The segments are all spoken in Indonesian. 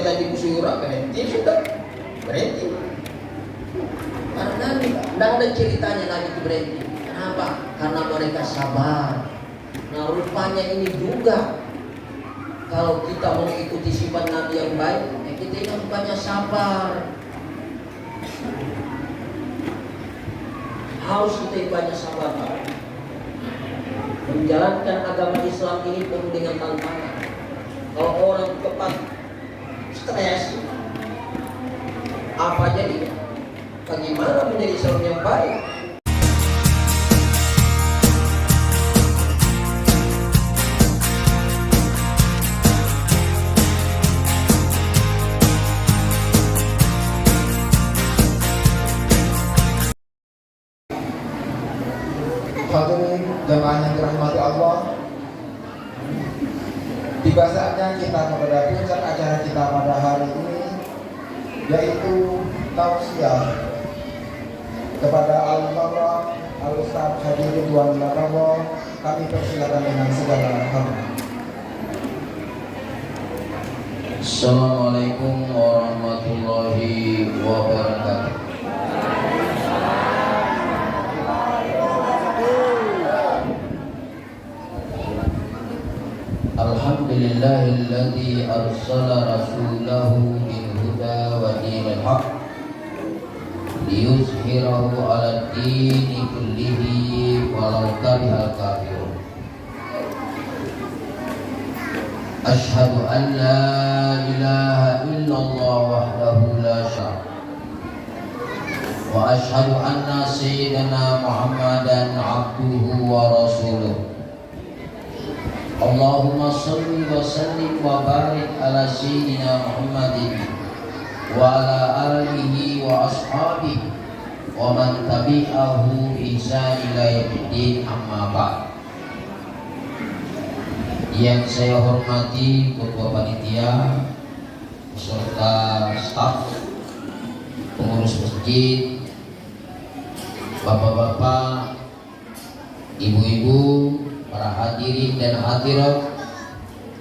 kita dimusuhi orang, berhenti sudah, berhenti. Karena tidak ada ceritanya Nabi itu berhenti. Kenapa? Karena mereka sabar. Nah rupanya ini juga kalau kita mau ikuti sifat Nabi yang baik, ya kita ingat banyak sabar. Harus kita banyak sabar, Pak. Menjalankan agama Islam ini penuh dengan tantangan. Kalau orang cepat stres, apa jadinya? Bagaimana menjadi Islam yang baik? Hadirin jamaah yang dirahmati Allah, tiba saatnya kita kepada puncak acara kita pada hari ini, yaitu tausiah kepada Al-Marwah Al-Ustaz Haji Ridwan Lakowo. Kami persilakan dengan segala hormat. Assalamualaikum warahmatullahi wabarakatuh. Alhamdulillahilladzi arsala rasulahu bil huda wa dinil haq liyuzhirahu 'alad dini kullihi walau karihal kafirun. Asyhadu an la ilaha illallah wahdahu la syarika wa asyhadu anna sayyidana Muhammadan 'abduhu wa rasuluh. Allahumma salli wa sallim wa barik ala sayyidina Muhammadin wa ala alihi wa ashabihi wa man tabi'ahu bi ihsan ila yaumiddin, amma ba'd. Yang saya hormati ketua panitia beserta staf, pengurus masjid, bapak-bapak, ibu-ibu, para hadirin dan hadirat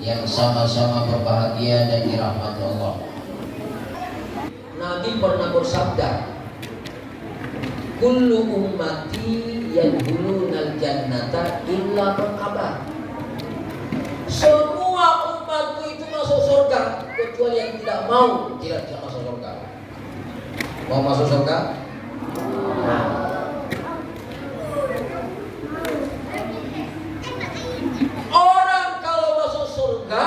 yang sama-sama berbahagia dan dirahmati Allah. Nabi pernah bersabda, kullu ummati yadkhulunal jannata illa man aba. Semua umatku itu masuk surga kecuali yang tidak mau, tidak masuk surga. Mau masuk surga? Orang kalau masuk surga,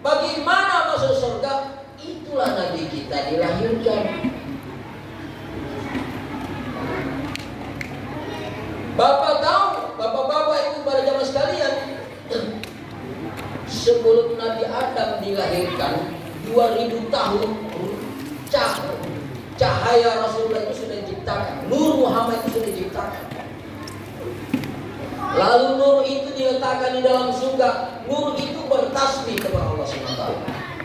bagaimana masuk surga? Itulah Nabi kita dilahirkan. Bapak tahu, bapak-bapak ibu pada zaman sekalian, sebelum Nabi Adam dilahirkan 2000 tahun cahaya Rasulullah itu sudah diciptakan, Nur Muhammad itu sudah diciptakan. Lalu nur itu diletakkan di dalam surga. Nur itu bertasbih kepada Allah SWT.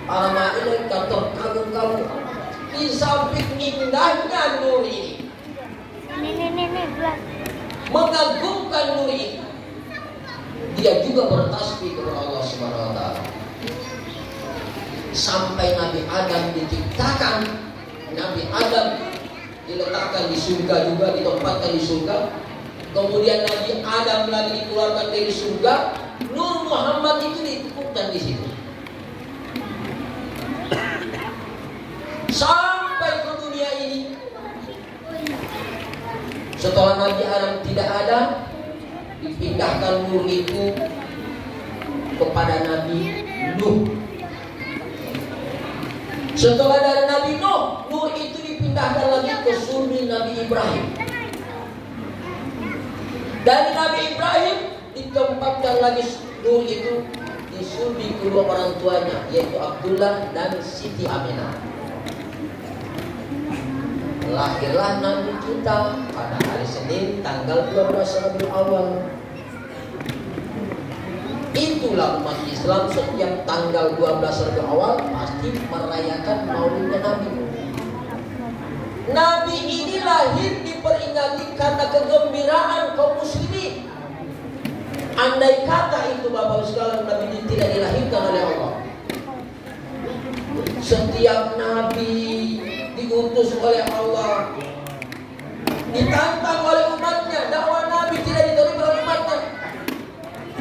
Para malaikat terkagum-kagum di samping indahnya nur ini, mengagumkan nur ini, dia juga bertasbih kepada Allah SWT. Sampai Nabi Adam diciptakan, Nabi Adam diletakkan di surga juga, ditempatkan di surga. Kemudian Nabi Adam lagi dikeluarkan dari surga, Nur Muhammad itu ditemukan di situ. Sampai ke dunia ini, setelah Nabi Adam tidak ada, dipindahkan nur itu kepada Nabi Nuh. Setelah dari Nabi Nuh, nur itu dipindahkan lagi ke surga Nabi Ibrahim. Dari Nabi Ibrahim ditempatkan lagi nur itu di surga kedua orang tuanya, yaitu Abdullah dan Siti Aminah. Lahirlah Nabi kita pada hari Senin tanggal 12 Rabiul Awal. Itulah umat Islam setiap tanggal 12 Rabiul Awal pasti merayakan maulidnya Nabi. Nabi ini lahir diperingati karena kegembiraan kaum muslimin. Andai kata itu Bapak sekalian Nabi ini tidak dilahirkan oleh Allah, Setiap nabi diutus oleh Allah, ditantang oleh umatnya. Dakwah nabi tidak diterima oleh umatnya.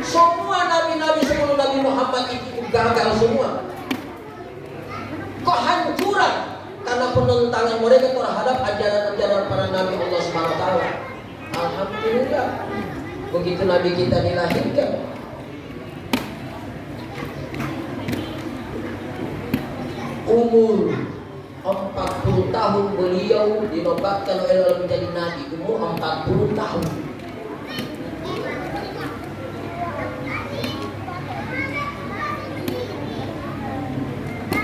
Semua nabi-nabi sebelum Nabi Muhammad itu gagal semua. Kehancuran karena penentangan mereka terhadap ajaran-ajaran para nabi Allah Subhanahu wa taala. Alhamdulillah, begitu nabi kita dilahirkan, umur 40 tahun beliau dinobatkan oleh Allah menjadi nabi. Umur 40 tahun.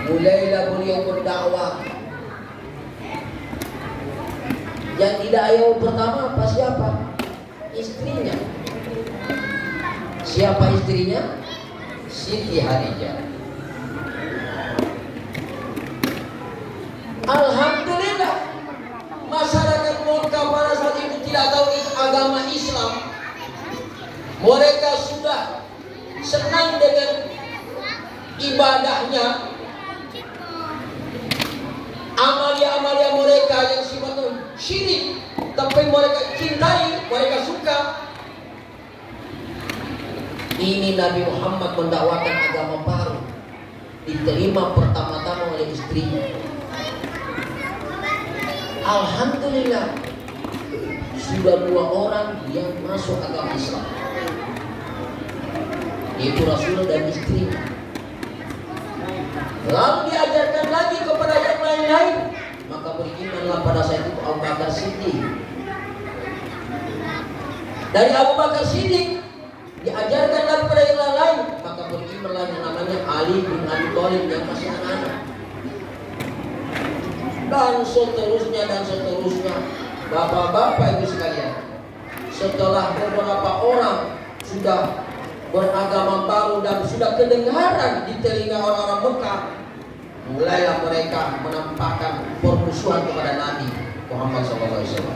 Mulailah beliau berdakwah. Yang didakwa pertama apa? Siapa? Istrinya. Siapa istrinya? Siti Khadijah. Alhamdulillah, masyarakat Mekah pada saat itu tidak tahu agama Islam. Mereka sudah senang dengan ibadahnya, amalia-amalia mereka yang sifatnya syirik, tapi mereka cintai, mereka suka. Ini Nabi Muhammad mendakwakan agama baru, diterima pertama-tama oleh istrinya. Alhamdulillah, sudah 2 orang yang masuk agama Islam, yaitu Rasulullah dan istrinya. Lalu diajarkan lagi kepada yang lain-lain, maka berimanlah pada saat itu Abu Bakar Siddiq. Dari Abu Bakar Siddiq diajarkan lagi kepada yang lain, maka berimanlah yang namanya Ali bin Abi Thalib yang masih anak-anak. Dan seterusnya dan seterusnya. Bapak-bapak ibu sekalian, setelah beberapa orang sudah beragama baru dan sudah kedengaran di telinga orang-orang Mekah, mulailah mereka menampakkan permusuhan kepada Nabi Muhammad SAW.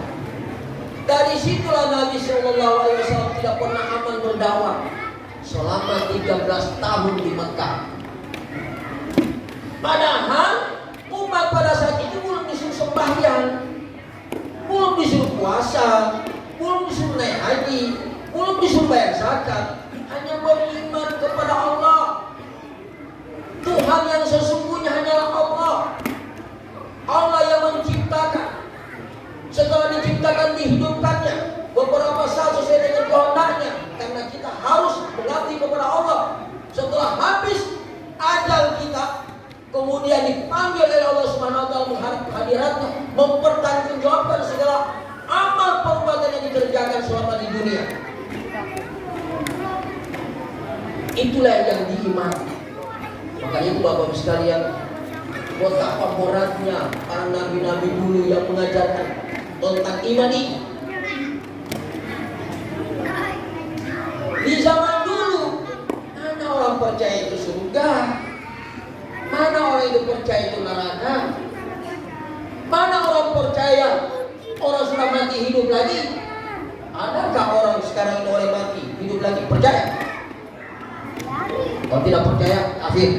Dari situlah Nabi SAW tidak pernah aman berdakwah selama 13 tahun di Mekah. Padahal umat pada saat itu belum disuruh sembahyang, belum disuruh puasa, belum disuruh naik haji, belum disuruh bayar zakat. Hanya beriman kepada Allah. Tuhan yang sesungguhnya hanyalah Allah. Allah yang menciptakan. Setelah diciptakan, dihidupkannya beberapa saat sesuai dengan kehendaknya. Karena kita harus mengabdi kepada Allah. Setelah habis ajal kita, kemudian dipanggil oleh Allah Subhanahu wa taala menghadap hadiratnya, mempertanggungjawabkan segala amal perbuatan yang dikerjakan selama di dunia. Itulah yang diimani. Makanya itu Bapak-Ibu sekalian, betapa beratnya para nabi-nabi dulu yang mengajarkan tentang iman ini. Di zaman dulu, mana orang percaya itu surga? Mana orang itu percaya itu neraka? Mana orang percaya orang sudah mati hidup lagi? Adakah orang sekarang ini orang mati hidup lagi? Percaya? Kalau tidak percaya, kafir.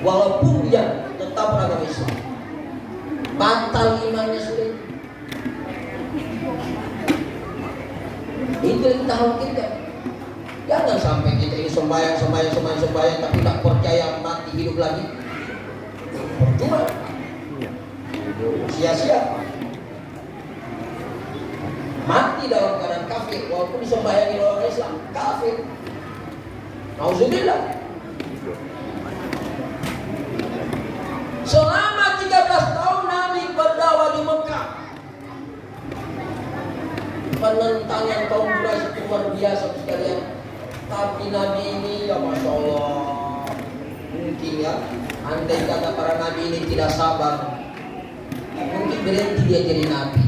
Walaupun dia tetap beragama Islam, batal imannya sudah. Itu yang kita khawatirkan. Jangan sampai kita ini sembahyang tapi tak percaya mati hidup lagi. Percuma, sia-sia. Mati dalam keadaan kafir, walaupun disembayangi orang Islam, kafir. Nauzubillah. Selama 13 tahun Nabi berdakwah di Mekah, penentangan kaum Quraisy itu luar biasa sekalian. Tapi Nabi ini ya Masya Allah, mungkin ya, andai kata para Nabi ini tidak sabar, mungkin berhenti dia jadi Nabi.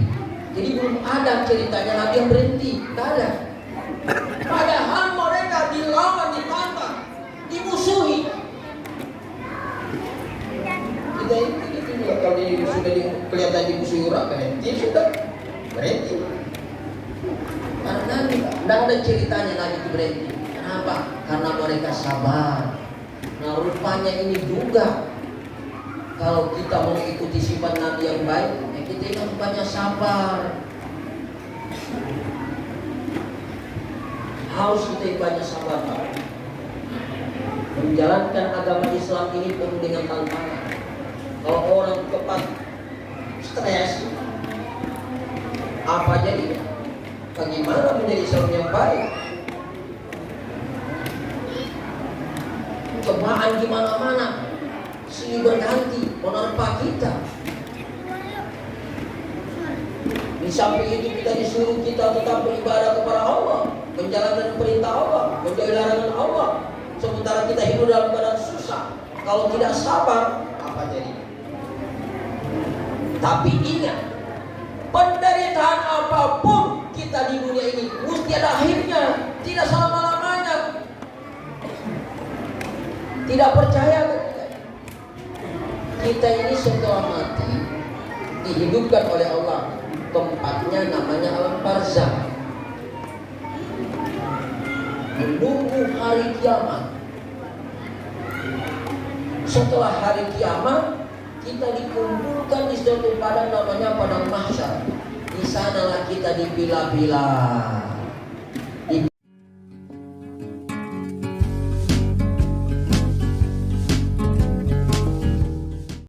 Jadi belum ada ceritanya Nabi yang berhenti, tidak ada. Padahal mereka dilawan, ditantang, dimusuhi. Kita ini juga kalau sudah kelihatan dimusuhi orang, berhenti sudah, berhenti. Karena Nabi, tidak ada ceritanya Nabi itu berhenti. Kenapa? Karena mereka sabar. Nah rupanya ini juga kalau kita mau ikuti sifat Nabi yang baik, ya kita ini banyak sabar. Harus kita banyak sabar, Pak. Menjalankan agama Islam ini penuh dengan tantangan. Kalau orang cepat stres, apa jadinya? Bagaimana menjadi seorang yang baik? Cobaan di mana-mana, silih berganti menerpa kita. Di samping itu kita disuruh kita tetap beribadah kepada Allah, menjalankan perintah Allah, menjauhi larangan Allah. Sementara kita hidup dalam keadaan susah. Kalau tidak sabar, apa jadinya? Tapi ingat, penderitaan apapun kita di dunia ini mesti ada akhirnya, tidak selama-lamanya. Tidak percaya kita ini setelah mati dihidupkan oleh Allah, tempatnya namanya alam barzakh, menunggu hari kiamat. Setelah hari kiamat kita dikumpulkan di suatu padang namanya padang mahsyar. Di sanalah kita dipilah-pilah.